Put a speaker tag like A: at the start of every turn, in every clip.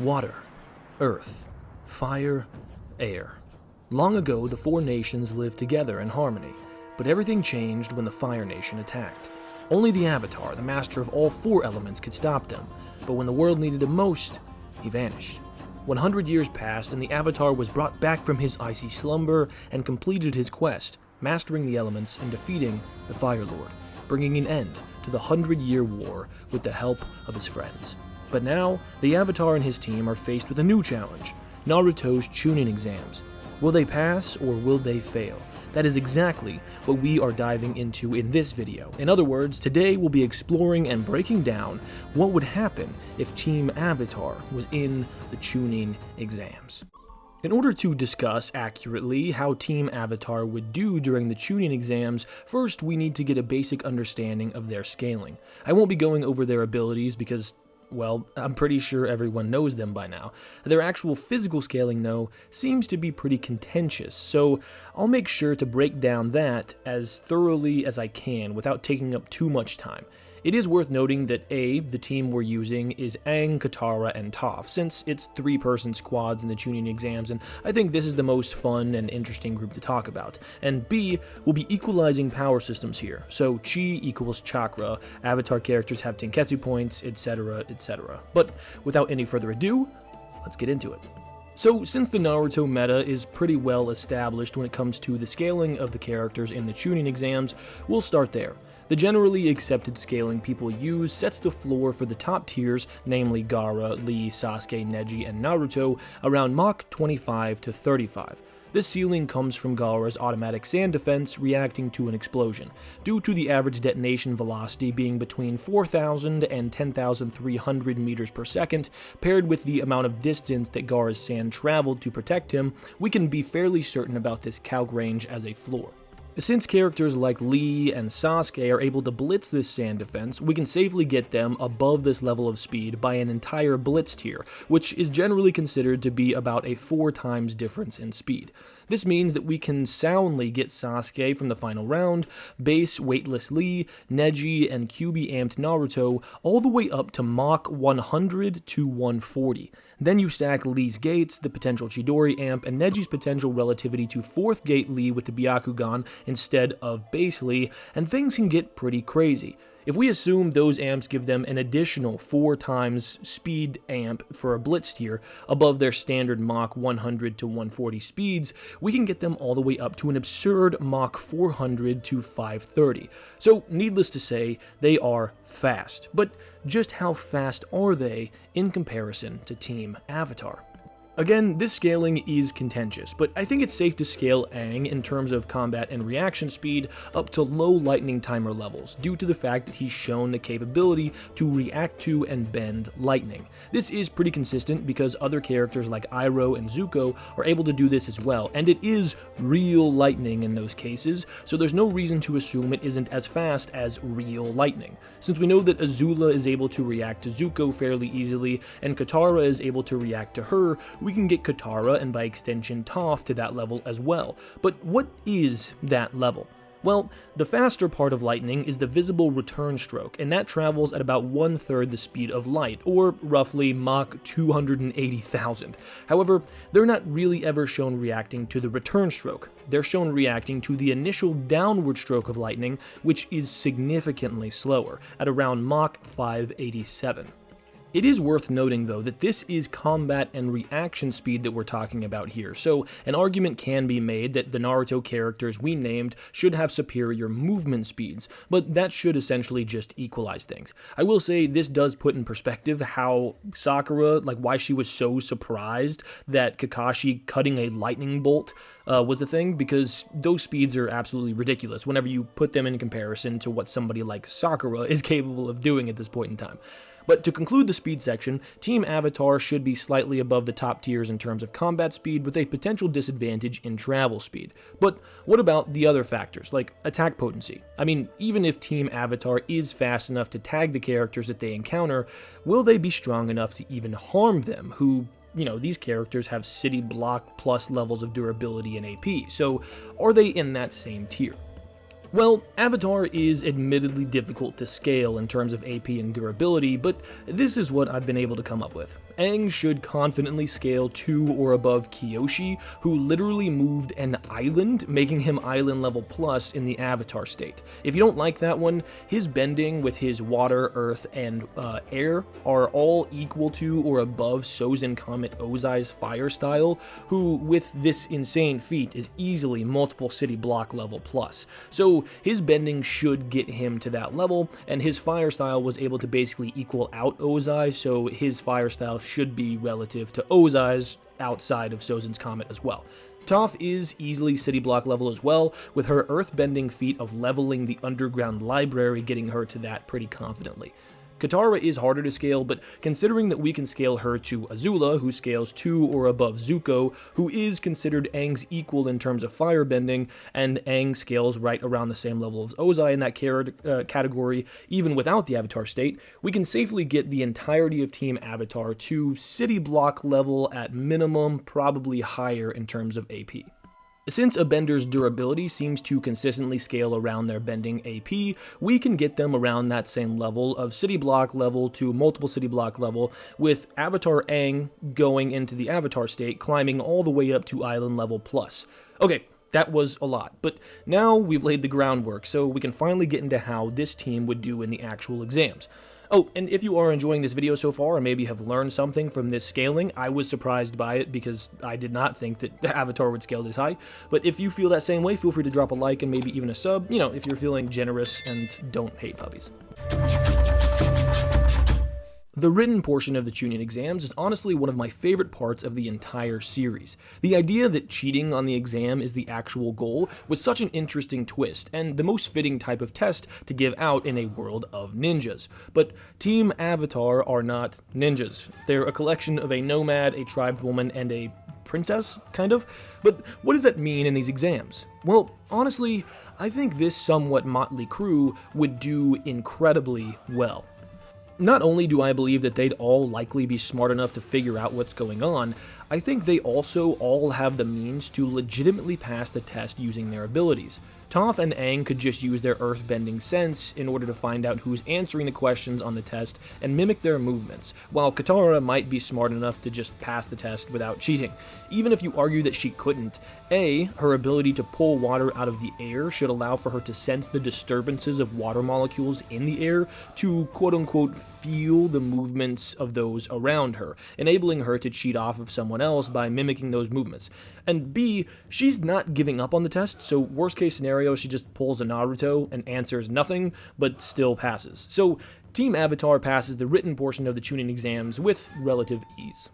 A: Water, earth, fire, air. Long ago, the four nations lived together in harmony, but everything changed when the Fire Nation attacked. Only the Avatar, the master of all four elements, could stop them, but when the world needed him most, he vanished. 100 years passed, and the Avatar was brought back from his icy slumber and completed his quest, mastering the elements and defeating the Fire Lord, bringing an end to the 100-year war with the help of his friends. But now, the Avatar and his team are faced with a new challenge: Naruto's Chunin exams. Will they pass or will they fail? That is exactly what we are diving into in this video. In other words, today we'll be exploring and breaking down what would happen if Team Avatar was in the Chunin exams. In order to discuss accurately how Team Avatar would do during the Chunin exams, first we need to get a basic understanding of their scaling. I won't be going over their abilities because, well, I'm pretty sure everyone knows them by now. Their actual physical scaling, though, seems to be pretty contentious, so I'll make sure to break down that as thoroughly as I can without taking up too much time. It is worth noting that A, the team we're using is Aang, Katara, and Toph, since it's three-person squads in the Chunin exams, and I think this is the most fun and interesting group to talk about. And B, we'll be equalizing power systems here, so Chi equals Chakra, Avatar characters have Tenketsu points, etc., etc. But without any further ado, let's get into it. So, since the Naruto meta is pretty well established when it comes to the scaling of the characters in the Chunin exams, we'll start there. The generally accepted scaling people use sets the floor for the top tiers, namely Gaara, Lee, Sasuke, Neji, and Naruto, around Mach 25 to 35. This ceiling comes from Gaara's automatic sand defense reacting to an explosion, due to the average detonation velocity being between 4,000 and 10,300 meters per second. Paired with the amount of distance that Gaara's sand traveled to protect him, we can be fairly certain about this calc range as a floor. Since characters like Lee and Sasuke are able to blitz this sand defense, we can safely get them above this level of speed by an entire blitz tier, which is generally considered to be about a 4 times difference in speed. This means that we can soundly get Sasuke from the final round, base weightless Lee, Neji, and QB amped Naruto all the way up to Mach 100 to 140. Then you stack Lee's gates, the potential Chidori amp, and Neji's potential relativity to 4th gate Lee with the Byakugan instead of base Lee, and things can get pretty crazy. If we assume those amps give them an additional 4 times speed amp for a blitz tier above their standard Mach 100 to 140 speeds, we can get them all the way up to an absurd Mach 400 to 530. So needless to say, they are fast. But just how fast are they in comparison to Team Avatar? Again, this scaling is contentious, but I think it's safe to scale Aang in terms of combat and reaction speed up to low lightning timer levels, due to the fact that he's shown the capability to react to and bend lightning. This is pretty consistent because other characters like Iroh and Zuko are able to do this as well, and it is real lightning in those cases, so there's no reason to assume it isn't as fast as real lightning. Since we know that Azula is able to react to Zuko fairly easily, and Katara is able to react to her, we can get Katara, and by extension Toph, to that level as well. But what is that level? Well, the faster part of lightning is the visible return stroke, and that travels at about 1/3 the speed of light, or roughly Mach 280,000. However, they're not really ever shown reacting to the return stroke. They're shown reacting to the initial downward stroke of lightning, which is significantly slower, at around Mach 587. It is worth noting, though, that this is combat and reaction speed that we're talking about here, so an argument can be made that the Naruto characters we named should have superior movement speeds, but that should essentially just equalize things. I will say this does put in perspective how Sakura, why she was so surprised that Kakashi cutting a lightning bolt was the thing, because those speeds are absolutely ridiculous whenever you put them in comparison to what somebody like Sakura is capable of doing at this point in time. But to conclude the speed section, Team Avatar should be slightly above the top tiers in terms of combat speed, with a potential disadvantage in travel speed. But what about the other factors, like attack potency? I mean, even if Team Avatar is fast enough to tag the characters that they encounter, will they be strong enough to even harm them, who, these characters have city block plus levels of durability and AP, so are they in that same tier? Well, Avatar is admittedly difficult to scale in terms of AP and durability, but this is what I've been able to come up with. Aang should confidently scale to or above Kyoshi, who literally moved an island, making him island level plus in the Avatar state. If you don't like that one, his bending with his water, earth, and air are all equal to or above Sozin Comet Ozai's fire style, who with this insane feat is easily multiple city block level plus. So his bending should get him to that level, and his fire style was able to basically equal out Ozai, so his fire style should be relative to Ozai's outside of Sozin's Comet as well. Toph is easily city block level as well, with her earthbending feat of leveling the underground library getting her to that pretty confidently. Katara is harder to scale, but considering that we can scale her to Azula, who scales to or above Zuko, who is considered Aang's equal in terms of firebending, and Aang scales right around the same level as Ozai in that category, even without the Avatar state, we can safely get the entirety of Team Avatar to city block level at minimum, probably higher in terms of AP. Since a bender's durability seems to consistently scale around their bending AP, we can get them around that same level of city block level to multiple city block level, with Avatar Aang going into the Avatar state, climbing all the way up to island level plus. Okay, that was a lot, but now we've laid the groundwork, so we can finally get into how this team would do in the actual exams. Oh, and if you are enjoying this video so far, or maybe have learned something from this scaling, I was surprised by it because I did not think that Avatar would scale this high. But if you feel that same way, feel free to drop a like and maybe even a sub, you know, if you're feeling generous and don't hate puppies. The written portion of the Chunin exams is honestly one of my favorite parts of the entire series. The idea that cheating on the exam is the actual goal was such an interesting twist, and the most fitting type of test to give out in a world of ninjas. But Team Avatar are not ninjas. They're a collection of a nomad, a tribeswoman, and a princess, kind of? But what does that mean in these exams? Well, honestly, I think this somewhat motley crew would do incredibly well. Not only do I believe that they'd all likely be smart enough to figure out what's going on, I think they also all have the means to legitimately pass the test using their abilities. Toph and Aang could just use their earthbending sense in order to find out who's answering the questions on the test and mimic their movements, while Katara might be smart enough to just pass the test without cheating. Even if you argue that she couldn't, her ability to pull water out of the air should allow for her to sense the disturbances of water molecules in the air to quote-unquote feel the movements of those around her, enabling her to cheat off of someone else by mimicking those movements. And B, she's not giving up on the test, so worst case scenario, she just pulls a Naruto and answers nothing, but still passes. So Team Avatar passes the written portion of the Chunin exams with relative ease.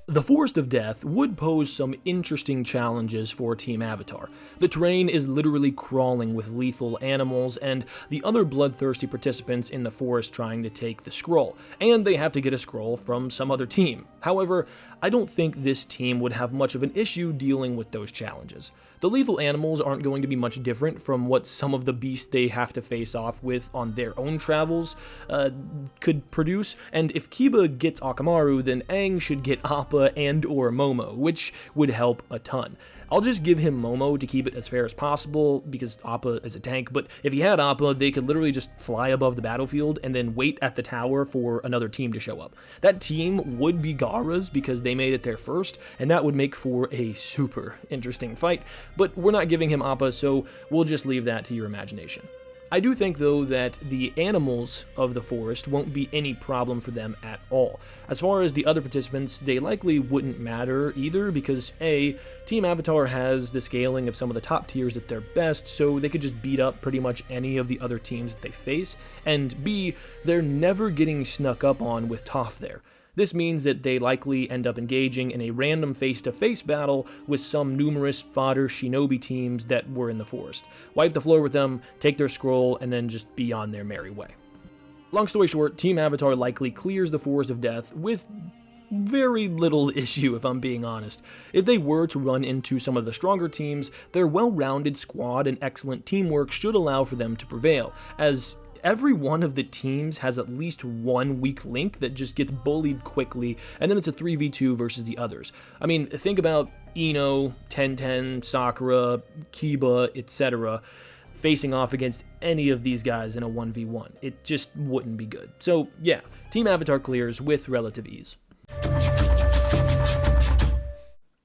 A: The Forest of Death would pose some interesting challenges for Team Avatar. The terrain is literally crawling with lethal animals and the other bloodthirsty participants in the forest trying to take the scroll, and they have to get a scroll from some other team. However, I don't think this team would have much of an issue dealing with those challenges. The lethal animals aren't going to be much different from what some of the beasts they have to face off with on their own travels could produce, and if Kiba gets Akamaru, then Aang should get Appa and or Momo, which would help a ton. I'll just give him Momo to keep it as fair as possible, because Appa is a tank, but if he had Appa, they could literally just fly above the battlefield and then wait at the tower for another team to show up. That team would be Gaara's because they made it there first, and that would make for a super interesting fight, but we're not giving him Appa, so we'll just leave that to your imagination. I do think, though, that the animals of the forest won't be any problem for them at all. As far as the other participants, they likely wouldn't matter either because A, Team Avatar has the scaling of some of the top tiers at their best, so they could just beat up pretty much any of the other teams that they face, and B, they're never getting snuck up on with Toph there. This means that they likely end up engaging in a random face-to-face battle with some numerous fodder Shinobi teams that were in the forest. Wipe the floor with them, take their scroll, and then just be on their merry way. Long story short, Team Avatar likely clears the Forest of Death with very little issue, if I'm being honest. If they were to run into some of the stronger teams, their well-rounded squad and excellent teamwork should allow for them to prevail, as every one of the teams has at least one weak link that just gets bullied quickly, and then it's a 3v2 versus the others. I mean, think about Ino, Tenten, Sakura, Kiba, etc. facing off against any of these guys in a 1v1. It just wouldn't be good. So yeah, Team Avatar clears with relative ease.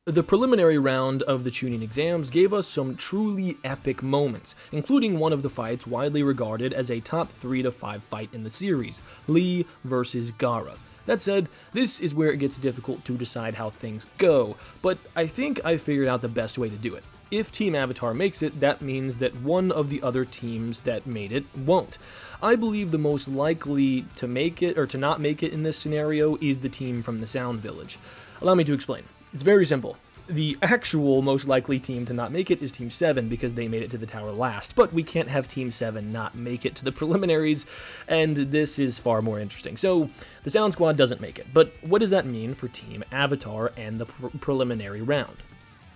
A: The preliminary round of the Chunin exams gave us some truly epic moments, including one of the fights widely regarded as a top 3 to 5 fight in the series, Lee versus Gaara. That said, this is where it gets difficult to decide how things go, but I think I figured out the best way to do it. If Team Avatar makes it, that means that one of the other teams that made it won't. I believe the most likely to make it, or to not make it in this scenario, is the team from the Sound Village. Allow me to explain. It's very simple. The actual most likely team to not make it is Team 7 because they made it to the tower last, but we can't have Team 7 not make it to the preliminaries, and this is far more interesting. So, the Sound Squad doesn't make it, but what does that mean for Team Avatar and the preliminary round?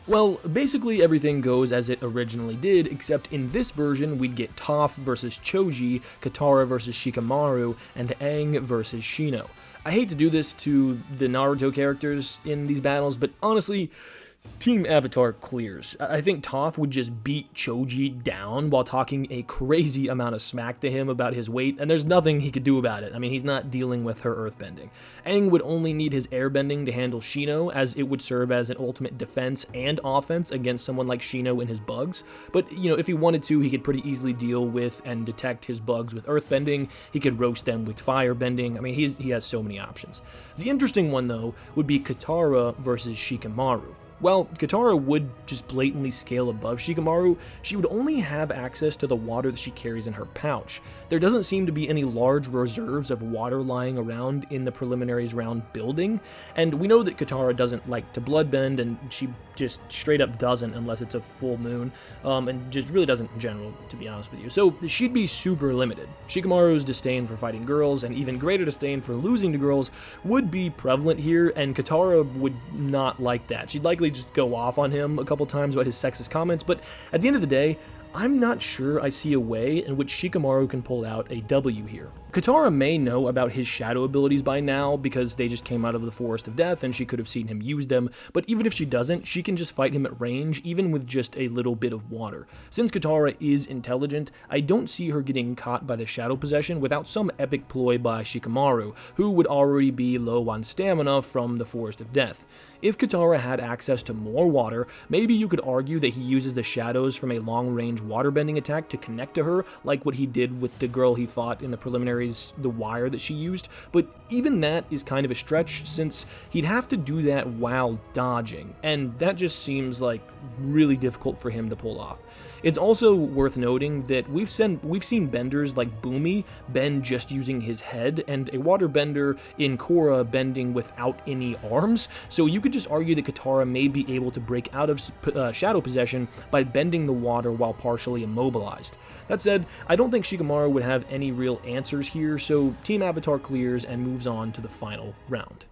A: Well, basically everything goes as it originally did, except in this version we'd get Toph versus Choji, Katara versus Shikamaru, and Aang versus Shino. I hate to do this to the Naruto characters in these battles, but honestly, Team Avatar clears. I think Toph would just beat Choji down while talking a crazy amount of smack to him about his weight, and there's nothing he could do about it. I mean, he's not dealing with her earthbending. Aang would only need his airbending to handle Shino, as it would serve as an ultimate defense and offense against someone like Shino and his bugs. But, if he wanted to, he could pretty easily deal with and detect his bugs with earthbending. He could roast them with firebending. I mean, he has so many options. The interesting one, though, would be Katara versus Shikamaru. Well, Katara would just blatantly scale above Shikamaru. She would only have access to the water that she carries in her pouch. There doesn't seem to be any large reserves of water lying around in the preliminaries round building, and we know that Katara doesn't like to bloodbend, and she just straight up doesn't unless it's a full moon, and just really doesn't in general, to be honest with you. So she'd be super limited. Shikamaru's disdain for fighting girls, and even greater disdain for losing to girls, would be prevalent here, and Katara would not like that. She'd likely just go off on him a couple times about his sexist comments, but at the end of the day, I'm not sure I see a way in which Shikamaru can pull out a W here. Katara may know about his shadow abilities by now because they just came out of the Forest of Death and she could have seen him use them, but even if she doesn't, she can just fight him at range even with just a little bit of water. Since Katara is intelligent, I don't see her getting caught by the shadow possession without some epic ploy by Shikamaru, who would already be low on stamina from the Forest of Death. If Katara had access to more water, maybe you could argue that he uses the shadows from a long-range waterbending attack to connect to her, like what he did with the girl he fought in the preliminaries, the wire that she used, but even that is kind of a stretch since he'd have to do that while dodging, and that just seems like really difficult for him to pull off. It's also worth noting that we've seen benders like Boomy bend just using his head, and a waterbender in Korra bending without any arms, so you could just argue that Katara may be able to break out of shadow possession by bending the water while partially immobilized. That said, I don't think Shikamaru would have any real answers here, so Team Avatar clears and moves on to the final round.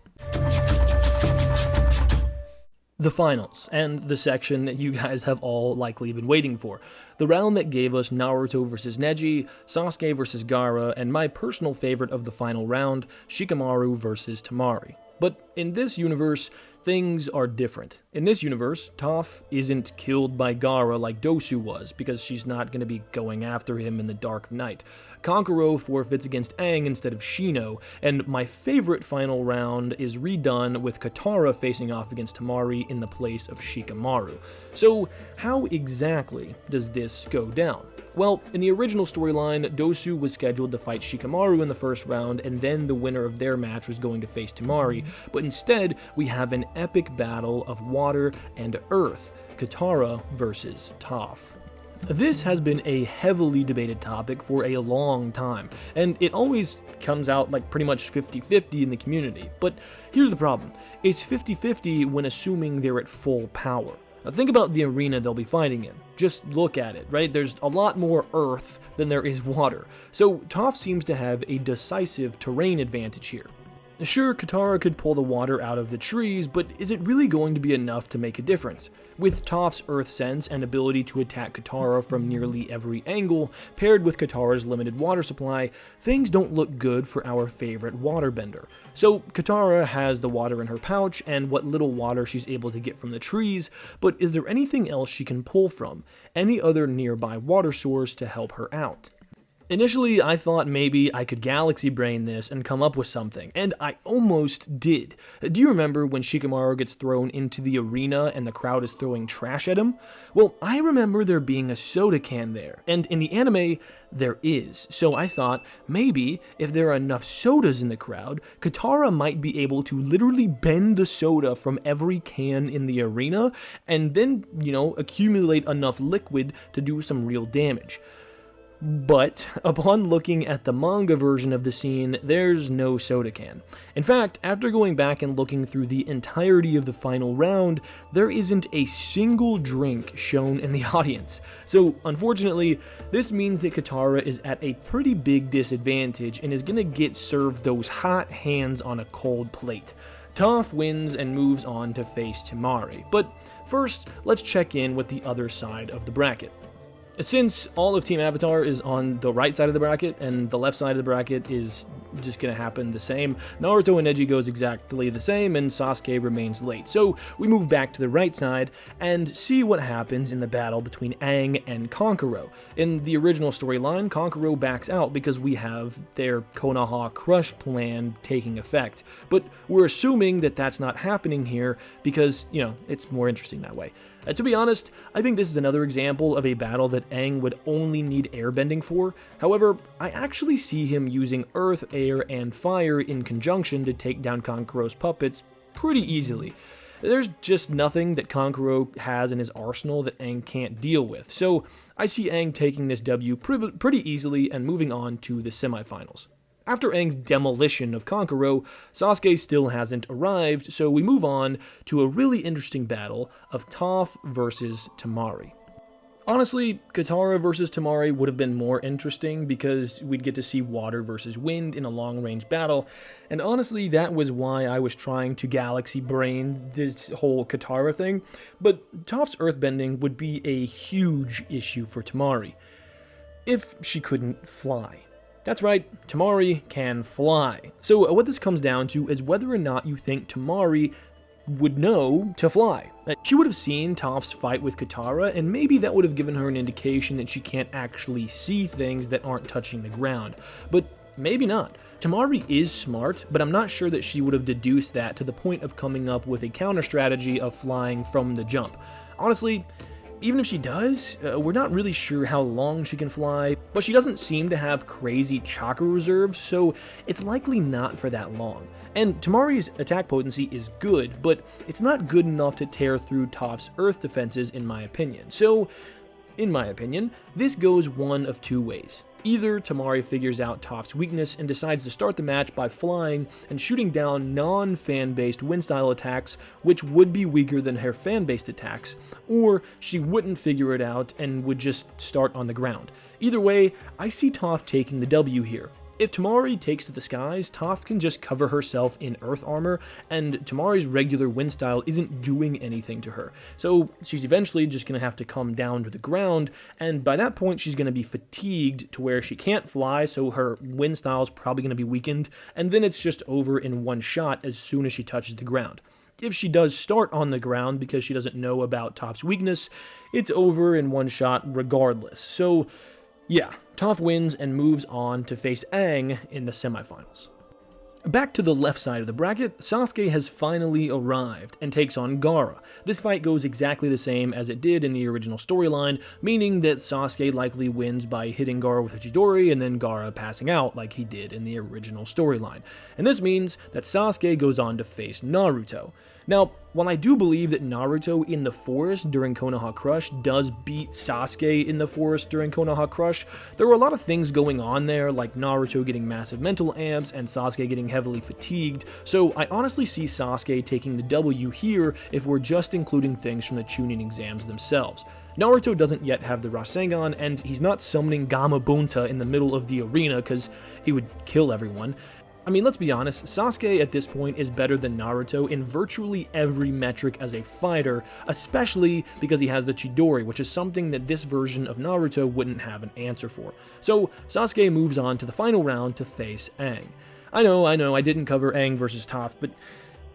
A: The finals, and the section that you guys have all likely been waiting for. The round that gave us Naruto vs. Neji, Sasuke vs. Gaara, and my personal favorite of the final round, Shikamaru vs. Temari. But in this universe, things are different. In this universe, Toph isn't killed by Gaara like Dosu was, because she's not going to be going after him in the Dark Night. Kankuro forfeits against Aang instead of Shino, and my favorite final round is redone with Katara facing off against Temari in the place of Shikamaru. So how exactly does this go down? Well, in the original storyline, Dosu was scheduled to fight Shikamaru in the first round, and then the winner of their match was going to face Temari, but instead we have an epic battle of water and earth, Katara versus Toph. This has been a heavily debated topic for a long time, and it always comes out like pretty much 50-50 in the community. But here's the problem. It's 50-50 when assuming they're at full power. Now think about the arena they'll be fighting in. Just look at it, right? There's a lot more earth than there is water. So Toph seems to have a decisive terrain advantage here. Sure, Katara could pull the water out of the trees, but is it really going to be enough to make a difference? With Toph's earth sense and ability to attack Katara from nearly every angle, paired with Katara's limited water supply, things don't look good for our favorite waterbender. So Katara has the water in her pouch and what little water she's able to get from the trees, but is there anything else she can pull from? Any other nearby water source to help her out? Initially, I thought maybe I could galaxy brain this and come up with something, and I almost did. Do you remember when Shikamaru gets thrown into the arena and the crowd is throwing trash at him? Well, I remember there being a soda can there, and in the anime, there is. So I thought, maybe, if there are enough sodas in the crowd, Katara might be able to literally bend the soda from every can in the arena, and then, accumulate enough liquid to do some real damage. But, upon looking at the manga version of the scene, there's no soda can. In fact, after going back and looking through the entirety of the final round, there isn't a single drink shown in the audience. So, unfortunately, this means that Katara is at a pretty big disadvantage and is gonna get served those hot hands on a cold plate. Toph wins and moves on to face Temari. But first, let's check in with the other side of the bracket. Since all of Team Avatar is on the right side of the bracket, and the left side of the bracket is just going to happen the same, Naruto and Neji goes exactly the same, and Sasuke remains late. So we move back to the right side and see what happens in the battle between Aang and Kankuro. In the original storyline, Kankuro backs out because we have their Konoha Crush plan taking effect. But we're assuming that that's not happening here because, it's more interesting that way. To be honest, I think this is another example of a battle that Aang would only need airbending for. However, I actually see him using earth, air, and fire in conjunction to take down Kankuro's puppets pretty easily. There's just nothing that Kankuro has in his arsenal that Aang can't deal with, so I see Aang taking this W pretty easily and moving on to the semifinals. After Aang's demolition of Kankuro, Sasuke still hasn't arrived, so we move on to a really interesting battle of Toph versus Temari. Honestly, Katara versus Temari would have been more interesting because we'd get to see water versus wind in a long-range battle, and honestly, that was why I was trying to galaxy brain this whole Katara thing, but Toph's earthbending would be a huge issue for Temari, if she couldn't fly. That's right, Temari can fly. So what this comes down to is whether or not you think Temari would know to fly. She would have seen Toph's fight with Katara, and maybe that would have given her an indication that she can't actually see things that aren't touching the ground. But maybe not. Temari is smart, but I'm not sure that she would have deduced that to the point of coming up with a counter strategy of flying from the jump. Honestly, even if she does, we're not really sure how long she can fly, but she doesn't seem to have crazy chakra reserves, so it's likely not for that long. And Temari's attack potency is good, but it's not good enough to tear through Toph's earth defenses in my opinion. So, in my opinion, this goes one of two ways. Either Temari figures out Toph's weakness and decides to start the match by flying and shooting down non-fan-based wind-style attacks, which would be weaker than her fan-based attacks, or she wouldn't figure it out and would just start on the ground. Either way, I see Toph taking the W here. If Temari takes to the skies, Toph can just cover herself in earth armor, and Temari's regular wind style isn't doing anything to her. So she's eventually just going to have to come down to the ground, and by that point she's going to be fatigued to where she can't fly, so her wind style is probably going to be weakened, and then it's just over in one shot as soon as she touches the ground. If she does start on the ground because she doesn't know about Toph's weakness, it's over in one shot regardless. So yeah, Toph wins and moves on to face Aang in the semifinals. Back to the left side of the bracket, Sasuke has finally arrived and takes on Gaara. This fight goes exactly the same as it did in the original storyline, meaning that Sasuke likely wins by hitting Gaara with a Chidori and then Gaara passing out like he did in the original storyline. And this means that Sasuke goes on to face Naruto. Now, while I do believe that Naruto in the forest during Konoha Crush does beat Sasuke in the forest during Konoha Crush, there were a lot of things going on there, like Naruto getting massive mental amps and Sasuke getting heavily fatigued, so I honestly see Sasuke taking the W here if we're just including things from the Chunin exams themselves. Naruto doesn't yet have the Rasengan, and he's not summoning Gamabunta in the middle of the arena because he would kill everyone. I mean, let's be honest, Sasuke at this point is better than Naruto in virtually every metric as a fighter, especially because he has the Chidori, which is something that this version of Naruto wouldn't have an answer for. So Sasuke moves on to the final round to face Aang. I know, I didn't cover Aang versus Toph, but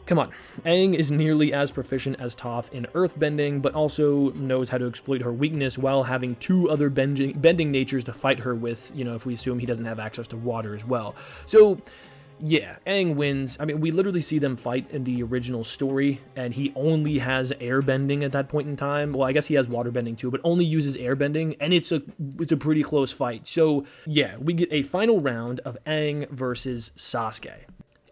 A: come on, Aang is nearly as proficient as Toph in earthbending, but also knows how to exploit her weakness while having two other bending natures to fight her with, if we assume he doesn't have access to water as well. So, yeah, Aang wins. I mean, we literally see them fight in the original story, and he only has airbending at that point in time. Well, I guess he has waterbending too, but only uses airbending, and it's a pretty close fight. So, yeah, we get a final round of Aang versus Sasuke.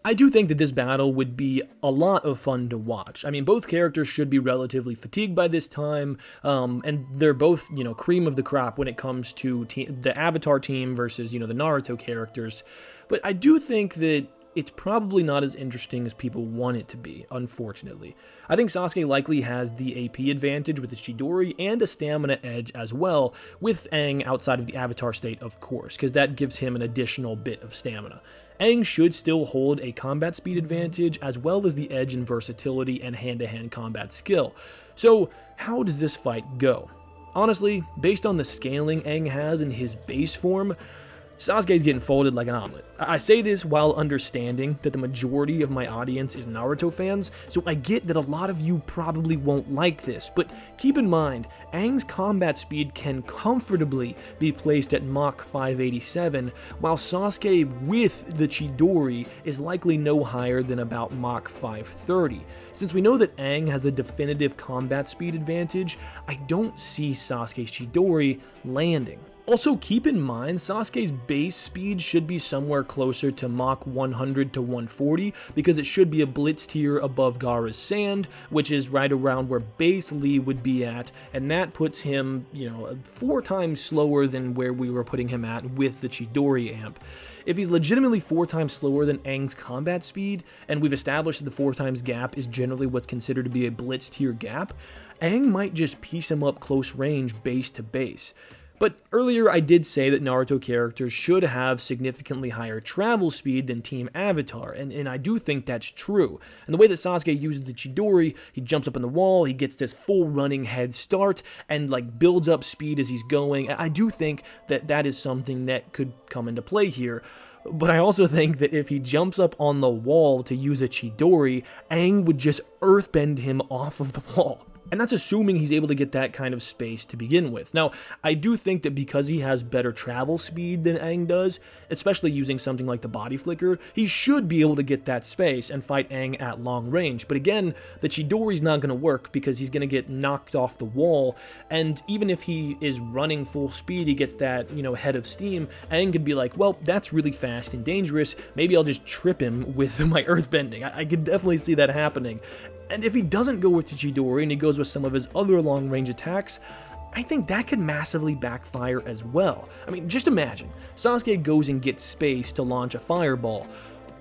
A: I do think that this battle would be a lot of fun to watch. I mean, both characters should be relatively fatigued by this time, and they're both, cream of the crop when it comes to the Avatar team versus, the Naruto characters. But I do think that it's probably not as interesting as people want it to be, unfortunately. I think Sasuke likely has the AP advantage with his Chidori and a stamina edge as well, with Aang outside of the Avatar state, of course, because that gives him an additional bit of stamina. Aang should still hold a combat speed advantage, as well as the edge in versatility and hand-to-hand combat skill. So, how does this fight go? Honestly, based on the scaling Aang has in his base form, Sasuke's getting folded like an omelet. I say this while understanding that the majority of my audience is Naruto fans, so I get that a lot of you probably won't like this, but keep in mind, Aang's combat speed can comfortably be placed at Mach 587, while Sasuke with the Chidori is likely no higher than about Mach 530. Since we know that Aang has the definitive combat speed advantage, I don't see Sasuke's Chidori landing. Also, keep in mind, Sasuke's base speed should be somewhere closer to Mach 100 to 140, because it should be a blitz tier above Gaara's Sand, which is right around where base Lee would be at, and that puts him, 4 times slower than where we were putting him at with the Chidori amp. If he's legitimately 4 times slower than Aang's combat speed, and we've established that the 4 times gap is generally what's considered to be a blitz tier gap, Aang might just piece him up close range base to base. But earlier I did say that Naruto characters should have significantly higher travel speed than Team Avatar, and I do think that's true. And the way that Sasuke uses the Chidori, he jumps up on the wall, he gets this full running head start, and builds up speed as he's going. I do think that that is something that could come into play here. But I also think that if he jumps up on the wall to use a Chidori, Aang would just earthbend him off of the wall. And that's assuming he's able to get that kind of space to begin with. Now, I do think that because he has better travel speed than Aang does, especially using something like the body flicker, he should be able to get that space and fight Aang at long range. But again, the Chidori's not going to work because he's going to get knocked off the wall, and even if he is running full speed, he gets that, head of steam, Aang could be like, well, that's really fast and dangerous, maybe I'll just trip him with my earthbending. I could definitely see that happening. And if he doesn't go with the Chidori and he goes with some of his other long-range attacks, I think that could massively backfire as well. I mean, just imagine, Sasuke goes and gets space to launch a fireball,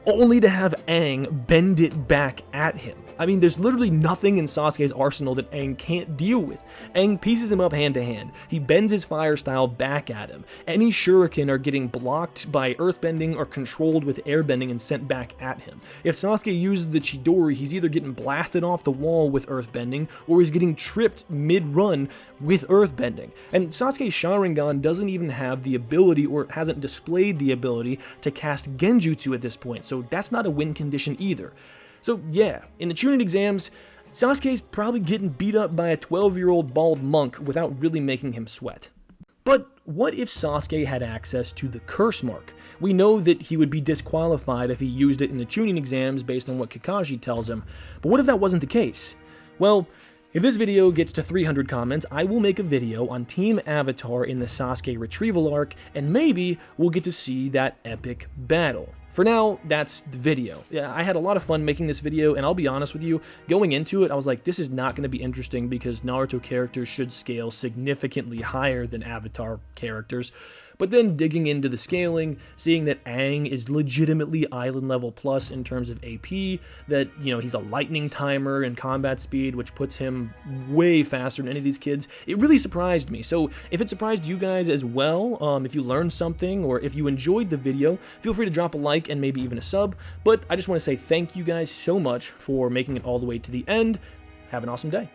A: only to have Aang bend it back at him. I mean, there's literally nothing in Sasuke's arsenal that Aang can't deal with. Aang pieces him up hand to hand. He bends his fire style back at him. Any shuriken are getting blocked by earthbending or controlled with airbending and sent back at him. If Sasuke uses the Chidori, he's either getting blasted off the wall with earthbending, or he's getting tripped mid-run with earthbending. And Sasuke's Sharingan doesn't even have the ability, or hasn't displayed the ability, to cast Genjutsu at this point, so that's not a win condition either. So yeah, in the Chunin exams, Sasuke's probably getting beat up by a 12-year-old bald monk without really making him sweat. But what if Sasuke had access to the curse mark? We know that he would be disqualified if he used it in the Chunin exams based on what Kakashi tells him, but what if that wasn't the case? Well, if this video gets to 300 comments, I will make a video on Team Avatar in the Sasuke retrieval arc, and maybe we'll get to see that epic battle. For now, that's the video. I had a lot of fun making this video, and I'll be honest with you, going into it, I was like, this is not going to be interesting because Naruto characters should scale significantly higher than Avatar characters. But then digging into the scaling, seeing that Aang is legitimately island level plus in terms of AP, that, you know, he's a lightning timer in combat speed, which puts him way faster than any of these kids, it really surprised me. So if it surprised you guys as well, if you learned something or if you enjoyed the video, feel free to drop a like and maybe even a sub. But I just want to say thank you guys so much for making it all the way to the end. Have an awesome day.